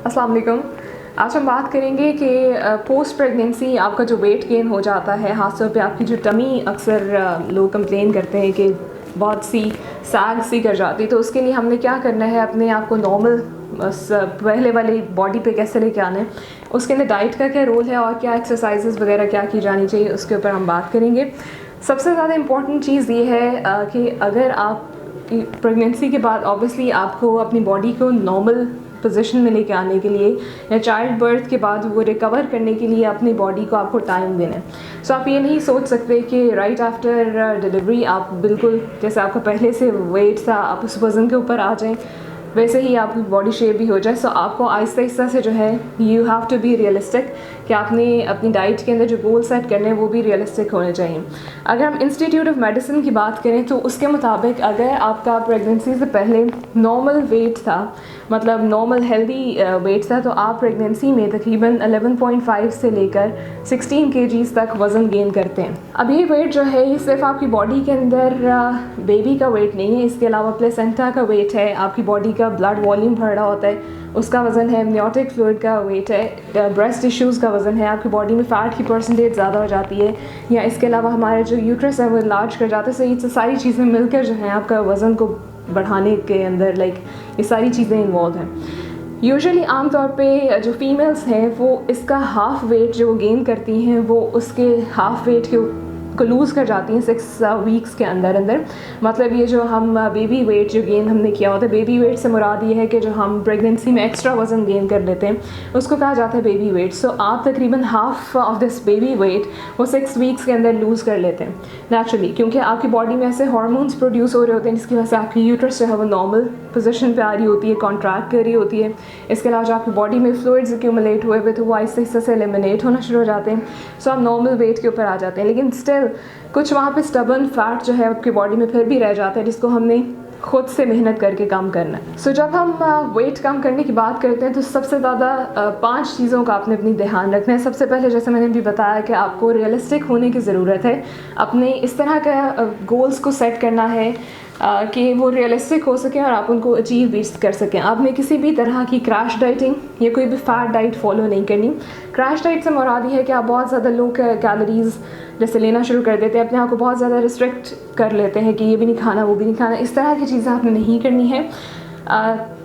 अस्सलाम वालेकुम। आज हम बात करेंगे कि पोस्ट प्रेगनेंसी आपका जो वेट गेन हो जाता है, ख़ास तौर पे आपकी जो टमी अक्सर लोग कंप्लेन करते हैं कि बहुत सी सैग सी कर जाती है, तो उसके लिए हमने क्या करना है, अपने आप को नॉर्मल पहले वाली बॉडी पे कैसे लेके आना है, उसके अंदर डाइट का क्या रोल है और क्या एक्सरसाइजेज़ वगैरह क्या की जानी चाहिए, उसके ऊपर हम बात करेंगे। सबसे ज़्यादा इम्पॉर्टेंट चीज़ ये है कि अगर आप प्रेगनेंसी के बाद ऑब्वियसली आपको अपनी बॉडी को नॉर्मल पोजीशन में लेके आने के लिए या चाइल्ड बर्थ के बाद वो रिकवर करने के लिए अपनी बॉडी को आपको टाइम देना है। सो आप ये नहीं सोच सकते कि राइट आफ्टर डिलीवरी आप बिल्कुल जैसे आपका पहले से वेट था आप उस वज़न के ऊपर आ जाएं, वैसे ही आपकी बॉडी शेप भी हो जाए। सो आपको आहिस्ता आहिस्ता से जो है you have to be realistic कि आपने अपनी डाइट के अंदर जो गोल सेट करने हैं वो भी रियलिस्टिक होने चाहिए। अगर हम इंस्टीट्यूट ऑफ मेडिसिन की बात करें तो उसके मुताबिक अगर आपका प्रेगनेंसी से पहले नॉर्मल वेट था, मतलब नॉर्मल हेल्दी वेट था, तो आप प्रेगनेंसी में तकरीबन 11.5 से लेकर 16 kgs तक वज़न गेन करते हैं। अब ये वेट जो है ये सिर्फ आपकी बॉडी के अंदर बेबी का वेट नहीं है, इसके अलावा प्लेसेंटा का वेट है, आपकी बॉडी का ब्लड वॉल्यूम बढ़ रहा होता है उसका वज़न है, एमनियोटिक फ्लूइड का वेट है, ब्रेस्ट टिश्यूज़ का वज़न है, आपकी बॉडी में फ़ैट की परसेंटेज ज़्यादा हो जाती है, या इसके अलावा हमारे जो यूट्रस है वो लार्ज कर जाता है। सो ये सारी चीज़ें मिलकर जो है आपका वज़न को बढ़ाने के अंदर ये सारी चीज़ें इन्वॉल्व हैं। यूजुअली आम तौर पे जो फीमेल्स हैं वो इसका हाफ़ वेट जो गेन करती हैं वो उसके हाफ़ वेट को लूज़ कर जाती हैं 6 वीक्स के अंदर। मतलब ये जो हम बेबी वेट जो गेन हमने किया होता है, बेबी वेट से मुराद ये है कि जो हम प्रेगनेंसी में एक्स्ट्रा वज़न गेन कर लेते हैं उसको कहा जाता है बेबी वेट। सो आप तकरीबन half of this baby weight वो 6 वीक्स के अंदर लूज़ कर लेते हैं नेचुरली, क्योंकि आपकी बॉडी में ऐसे हार्मोन्स प्रोड्यूस हो रहे होते हैं जिसकी वजह से आपकी यूट्रस जो है वो नॉर्मल पोजीशन पे आ रही होती है, कॉन्ट्रैक्ट कर रही होती है। इसके अलावा जो आपकी बॉडी में फ्लूइड्स एक्यूमुलेट हुए हुए तो वो आहिस्ता आहिस्ता से एलिमिनेट होना शुरू हो जाते हैं। सो आप नॉर्मल वेट के ऊपर आ जाते हैं, लेकिन स्टिल कुछ वहाँ पे स्टबर्न फैट जो है आपकी बॉडी में फिर भी रह जाता है जिसको हमने खुद से मेहनत करके कम करना है। सो जब हम वेट कम करने की बात करते हैं तो सबसे ज़्यादा 5 चीज़ों का आपने अपनी ध्यान रखना है। सबसे पहले जैसे मैंने भी बताया कि आपको रियलिस्टिक होने की ज़रूरत है, अपने इस तरह का गोल्स को सेट करना है कि वो रियलिस्टिक हो सकें और आप उनको अचीव भी कर सकें। आपने किसी भी तरह की क्रैश डाइटिंग या कोई भी फैट डाइट फॉलो नहीं करनी। क्रैश डाइट से मुराद है कि आप बहुत ज़्यादा लो कैलोरीज़ जैसे लेना शुरू कर देते हैं, अपने आप को बहुत ज़्यादा रिस्ट्रिक्ट कर लेते हैं कि ये भी नहीं खाना वो भी नहीं खाना। इस तरह की चीज़ें आपने नहीं करनी है।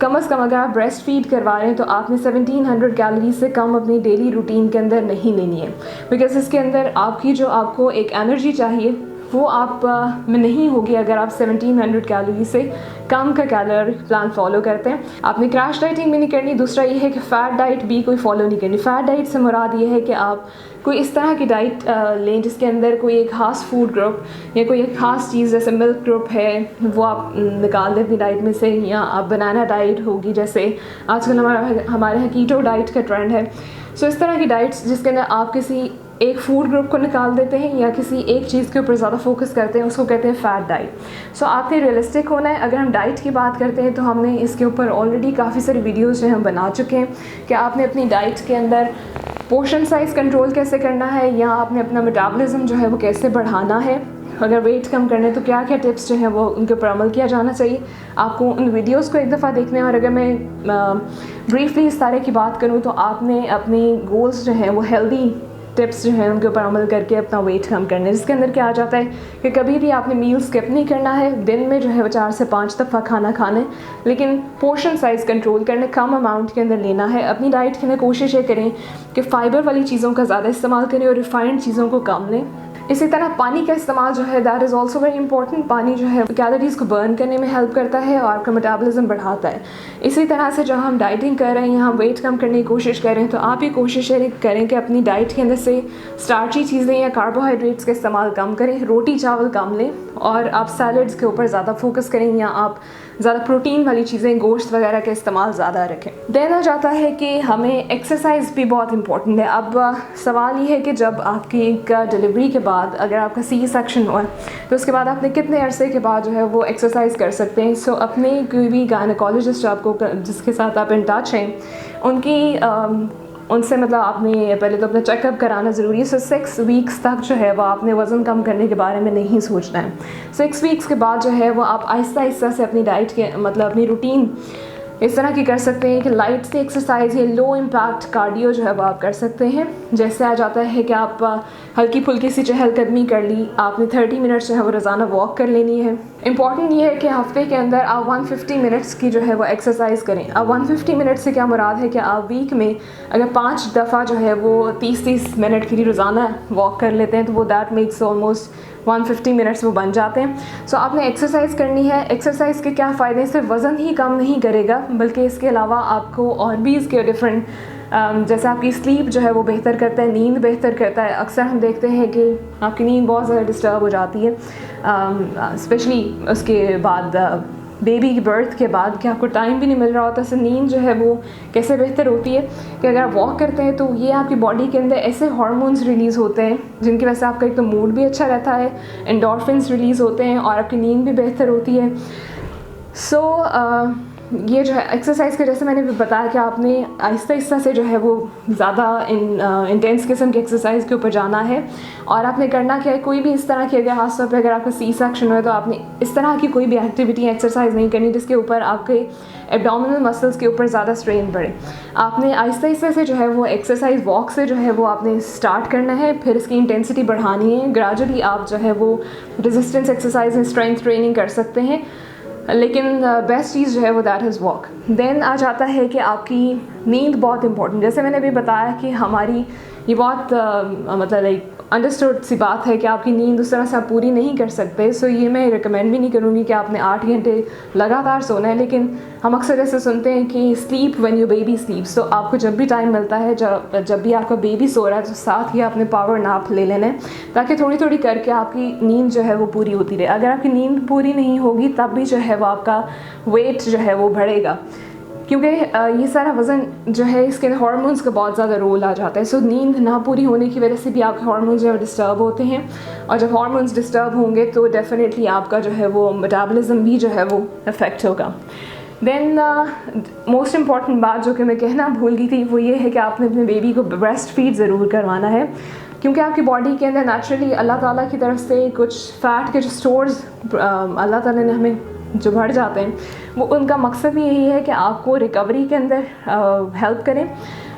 कम से कम अगर आप ब्रेस्ट फीड करवा रहे हैं तो आपने 1700 कैलोरीज से कम अपनी डेली रूटीन के अंदर नहीं लेनी है, बिकॉज इसके अंदर आपको एक एनर्जी चाहिए वो आप में नहीं होगी अगर आप 1700 कैलोरी से कम का कैलोरी प्लान फॉलो करते हैं। आपने क्रैश डाइटिंग भी नहीं करनी। दूसरा ये है कि फ़ैट डाइट भी कोई फॉलो नहीं करनी। फ़ैट डाइट से मुराद ये है कि आप कोई इस तरह की डाइट लें जिसके अंदर कोई एक ख़ास फूड ग्रुप या कोई एक ख़ास चीज़ जैसे मिल्क ग्रुप है वो आप निकाल दें अपनी डाइट में से, या आप बनाना डाइट होगी जैसे आजकल हमारे यहाँ कीटो डाइट का ट्रेंड है। सो इस तरह की डाइट्स जिसके अंदर आप किसी एक फूड ग्रुप को निकाल देते हैं या किसी एक चीज़ के ऊपर ज़्यादा फोकस करते हैं उसको कहते हैं फ़ैट डाइट। सो आपने रियलिस्टिक होना है। अगर हम डाइट की बात करते हैं तो हमने इसके ऊपर ऑलरेडी काफ़ी सारी वीडियोस जो हम बना चुके हैं कि आपने अपनी डाइट के अंदर पोर्शन साइज़ कंट्रोल कैसे करना है या आपने अपना मेटाबॉलिज्म जो है वो कैसे बढ़ाना है। अगर वेट कम करना है तो क्या क्या टिप्स जो हैं वो उनके ऊपर अमल किया जाना चाहिए। आपको उन वीडियोस को एक दफ़ा देखना है। और अगर मैं ब्रीफली इस तरह की बात करूँ तो आपने अपनी गोल्स जो हैं वो हेल्दी टिप्स जो हैं उनके ऊपर अमल करके अपना वेट कम करना है, जिसके अंदर क्या आ जाता है कि कभी भी आपने मील स्किप नहीं करना है। दिन में जो है वो 4 से 5 दफ़ा खाना खाना है, लेकिन पोर्शन साइज़ कंट्रोल करना, कम अमाउंट के अंदर लेना है। अपनी डाइट के अंदर कोशिश ये करें कि फ़ाइबर वाली चीज़ों का ज़्यादा इस्तेमाल करें और रिफाइंड चीज़ों को कम लें। इसी तरह पानी का इस्तेमाल जो है that is also very important. पानी जो है कैलोरीज़ को बर्न करने में हेल्प करता है और आपका मेटाबॉलिज्म बढ़ाता है। इसी तरह से जब हम डाइटिंग कर रहे हैं या हम वेट कम करने की कोशिश कर रहे हैं तो आप ये कोशिश करें कि अपनी डाइट के अंदर से स्टार्ची चीज़ें या कार्बोहाइड्रेट्स का इस्तेमाल कम करें, रोटी चावल कम लें और आप सैलड्स के ऊपर ज़्यादा फोकस करें या आप ज़्यादा प्रोटीन वाली चीज़ें गोश्त वगैरह का इस्तेमाल ज़्यादा रखें। देना जाता है कि हमें एक्सरसाइज भी बहुत इंपॉर्टेंट है। अब सवाल ये है कि जब आपकी डिलीवरी के बाद अगर आपका सी सेक्शन हुआ तो उसके बाद आपने कितने अरसे के बाद जो है वो एक्सरसाइज कर सकते हैं। सो अपने कोई भी गायनेकोलॉजिस्ट आपको जिसके साथ आप इन टच हैं उनसे मतलब आपने पहले तो अपना चेकअप कराना ज़रूरी है। सो 6 वीक्स तक जो है वो आपने वज़न कम करने के बारे में नहीं सोचना है। 6 वीक्स के बाद जो है वो आप आहिस्ता आहिस्ता से अपनी डाइट के मतलब अपनी रूटीन इस तरह की कर सकते हैं कि लाइट सी एक्सरसाइज या लो इम्पैक्ट कार्डियो जो है वो आप कर सकते हैं। जैसे आ जाता है कि आप हल्की फुल्की सी चहलकदमी कर ली, आपने 30 मिनट्स जो है वो रोज़ाना वॉक कर लेनी है। इंपॉर्टेंट ये है कि हफ्ते के अंदर आप 150 मिनट्स की जो है वो एक्सरसाइज करें। अब 150 मिनट से क्या मुराद है कि आप वीक में अगर 5 दफ़ा जो है वो 30-30 मिनट के लिए रोज़ाना वॉक कर लेते हैं तो वो दैट मेक्स ऑलमोस्ट 150 मिनट्स वो बन जाते हैं। सो आपने एक्सरसाइज करनी है। एक्सरसाइज के क्या फ़ायदे, सिर्फ वज़न ही कम नहीं करेगा बल्कि इसके अलावा आपको और भी इसके डिफरेंट जैसे आपकी स्लीप जो है वो बेहतर करता है, नींद बेहतर करता है। अक्सर हम देखते हैं कि आपकी नींद बहुत ज़्यादा डिस्टर्ब हो जाती है, स्पेशली उसके बाद बेबी की बर्थ के बाद कि आपको टाइम भी नहीं मिल रहा होता। तो नींद जो है वो कैसे बेहतर होती है कि अगर आप वॉक करते हैं तो ये आपकी बॉडी के अंदर ऐसे हार्मोन्स रिलीज़ होते हैं जिनकी वजह से आपका एक तो मूड भी अच्छा रहता है, एंडोर्फिन्स रिलीज़ होते हैं और आपकी नींद भी बेहतर होती है। ये जो है एक्सरसाइज के जैसे मैंने भी बताया कि आपने आहिस्ता आहिस्ता से जो है वो ज़्यादा इंटेंस किस्म की एक्सरसाइज के ऊपर जाना है। और आपने करना क्या है, कोई भी इस तरह की अगर खास तौर पे अगर आपका सी सेक्शन हो तो आपने इस तरह की कोई भी एक्टिविटी एक्सरसाइज नहीं करनी जिसके ऊपर आपके एब्डोमिनल मसल्स के ऊपर ज़्यादा स्ट्रेन पड़े। आपने आहिस्ता आहिस्ता से जो है वो एक्सरसाइज वॉक से जो है वो आपने स्टार्ट करना है, फिर इसकी इंटेंसिटी बढ़ानी है। ग्रेजुअली आप जो है वो resistance exercise and strength training कर सकते हैं, लेकिन बेस्ट चीज़ जो है वो दैट इज़ वॉक। देन आ जाता है कि आपकी नींद बहुत इंपॉर्टेंट। जैसे मैंने भी बताया कि हमारी ये बहुत मतलब लाइक अंडरस्टूड सी बात है कि आपकी नींद उस तरह से आप पूरी नहीं कर सकते। सो ये मैं रिकमेंड भी नहीं करूँगी कि आपने 8 घंटे लगातार सोना है, लेकिन हम अक्सर ऐसे सुनते हैं कि स्लीप व्हेन योर बेबी स्लीप्स। तो आपको जब भी टाइम मिलता है, जब भी आपका बेबी सो रहा है तो साथ ही आपने पावर नैप ले लेना है ताकि थोड़ी थोड़ी करके आपकी नींद जो है वो पूरी होती रहे। अगर आपकी नींद पूरी नहीं होगी तब भी जो है वो आपका वेट जो है वो बढ़ेगा, क्योंकि ये सारा वज़न जो है इसके हार्मोन्स का बहुत ज़्यादा रोल आ जाता है। सो नींद ना पूरी होने की वजह से भी आपके हार्मोन्स जो है डिस्टर्ब होते हैं, और जब हार्मोन्स डिस्टर्ब होंगे तो डेफिनेटली आपका जो है वो मेटाबॉलिज्म भी जो है वो अफेक्ट होगा। देन मोस्ट इम्पॉर्टेंट बात जो कि मैं कहना भूल गई थी वो ये है कि आपने अपने बेबी को ब्रेस्ट फीड ज़रूर करवाना है, क्योंकि आपकी बॉडी के अंदर नेचुरली अल्लाह ताला की तरफ से कुछ फ़ैट के जो स्टोर्स अल्लाह ताला ने हमें जो बढ़ जाते हैं वो उनका मकसद भी यही है कि आपको रिकवरी के अंदर हेल्प करें।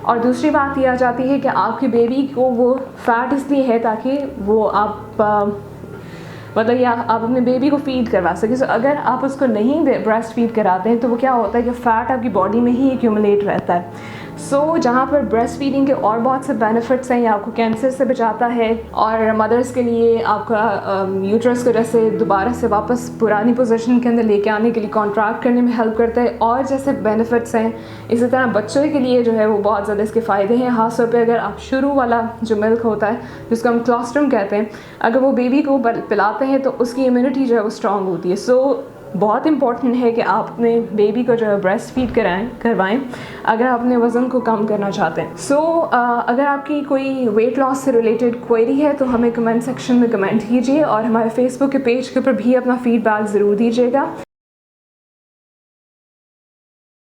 और दूसरी बात ये आ जाती है कि आपके बेबी को वो फ़ैट इसलिए है ताकि वो आप मतलब या आप अपने बेबी को फीड करवा सकें। सो अगर आप उसको नहीं ब्रेस्ट फीड कराते हैं तो वो क्या होता है कि फ़ैट आपकी बॉडी में ही एक्यूमुलेट रहता है। सो जहाँ पर ब्रेस्ट फीडिंग के और बहुत से बेनिफिट्स हैं, ये आपको कैंसर से बचाता है और मदर्स के लिए आपका यूट्रस को जैसे दोबारा से वापस पुरानी पोजीशन के अंदर लेके आने के लिए कॉन्ट्रैक्ट करने में हेल्प करता है, और जैसे बेनिफिट्स हैं इसी तरह बच्चों के लिए जो है वो बहुत ज़्यादा इसके फ़ायदे हैं। ख़ास तौर पे अगर आप शुरू वाला जो मिल्क होता है जिसको हम क्लोस्ट्रम कहते हैं, अगर वो बेबी को पिलाते हैं तो उसकी इम्यूनिटी जो है वो स्ट्रॉन्ग होती है। सो बहुत इंपॉर्टेंट है कि आप अपने बेबी को जो है ब्रेस्ट फीड करवाएं अगर आप अपने वज़न को कम करना चाहते हैं। सो अगर आपकी कोई वेट लॉस से रिलेटेड क्वेरी है तो हमें कमेंट सेक्शन में कमेंट कीजिए, और हमारे फेसबुक के पेज के ऊपर भी अपना फीडबैक ज़रूर दीजिएगा।